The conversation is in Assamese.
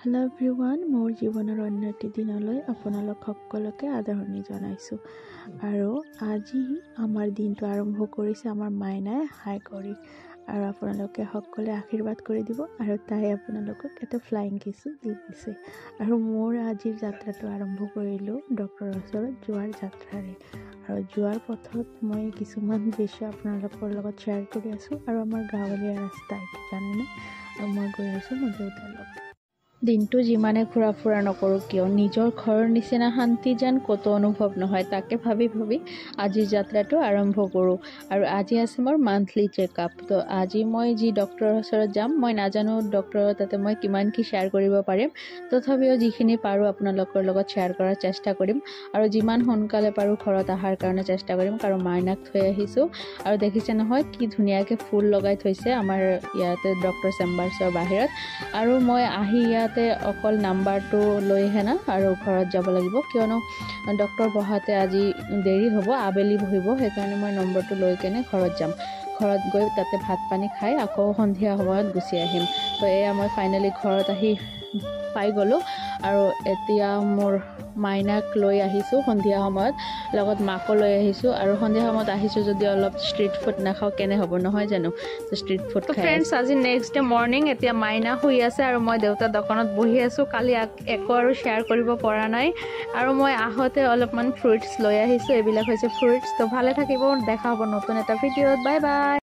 হেল্ল' এভৰিৱান, মোৰ জীৱনৰ অন্য এটি দিনলৈ আপোনালোক সকলোকে আদৰণি জনাইছোঁ। আৰু আজি আমাৰ দিনটো আৰম্ভ কৰিছে আমাৰ মাইনাই হাই কৰি, আৰু আপোনালোকে সকলোৱে আশীৰ্বাদ কৰি দিব। আৰু তাই আপোনালোকক এটা ফ্লাইং কিছো দি দিছে। আৰু মোৰ আজিৰ যাত্ৰাটো আৰম্ভ কৰিলোঁ ডক্টৰৰ ওচৰত যোৱাৰ যাত্ৰাৰে। আৰু যোৱাৰ পথত মই কিছুমান দৃশ্য আপোনালোকৰ লগত শ্বেয়াৰ কৰি আছোঁ। আৰু আমাৰ গাঁৱলীয়া ৰাস্তা এইটো জানেনে। আৰু মই গৈ আছোঁ মোৰ দেউতাৰ লগত। দিনটো যিমানে ঘূৰা ফুৰা নকৰোঁ কিয়, নিজৰ ঘৰৰ নিচিনা শান্তি যেন ক'তো অনুভৱ নহয়। তাকে ভাবি ভাবি আজিৰ যাত্ৰাটো আৰম্ভ কৰোঁ। আৰু আজি আছে মোৰ মান্থলি চেকআপ। তো আজি মই যি ডক্টৰৰ ওচৰত যাম, মই নাজানো ডক্টৰৰ তাতে মই কিমান কি শ্বেয়াৰ কৰিব পাৰিম। তথাপিও যিখিনি পাৰোঁ আপোনালোকৰ লগত শ্বেয়াৰ কৰাৰ চেষ্টা কৰিম। আৰু যিমান সোনকালে পাৰোঁ ঘৰত অহাৰ কাৰণে চেষ্টা কৰিম, কাৰণ মাইনাক থৈ আহিছোঁ। আৰু দেখিছে নহয় কি ধুনীয়াকৈ ফুল লগাই থৈছে আমাৰ ইয়াতে ডক্টৰ চেম্বাৰ্ছৰ বাহিৰত। আৰু মই আহি ইয়াতে অকল নাম্বাৰটো লৈহে না আৰু ঘৰত যাব লাগিব, কিয়নো ডক্টৰ বহাতে আজি দেৰি হ'ব, আবেলি বহিব। সেইকাৰণে মই নম্বৰটো লৈ কেনে ঘৰত যাম। ঘৰত গৈ তাতে ভাত পানী খাই আকৌ সন্ধিয়া সময়ত গুচি আহিম। তো এয়া মই ফাইনেলি ঘৰত আহি পাই গ'লোঁ। আৰু এতিয়া মোৰ মাইনাক লৈ আহিছোঁ সন্ধিয়া সময়ত, লগত মাকো লৈ আহিছোঁ। আৰু সন্ধিয়া সময়ত আহিছোঁ যদি অলপ ষ্ট্ৰীট ফুড নাখাওঁ কেনে হ'ব, নহয় জানো। ষ্ট্ৰীট ফুড ফ্ৰেণ্ডছ, আজি নেক্সট ডে মৰ্ণিং। এতিয়া মাইনা শুই আছে আৰু মই দেউতাৰ দোকানত বহি আছোঁ। কালি একো আৰু শ্বেয়াৰ কৰিব পৰা নাই। আৰু মই আহোঁতে অলপমান ফ্ৰুইটছ লৈ আহিছোঁ। এইবিলাক হৈছে ফ্ৰুইটছ। তো ভালে থাকিব, দেখা হ'ব নতুন এটা ভিডিঅ'ত। Bye bye.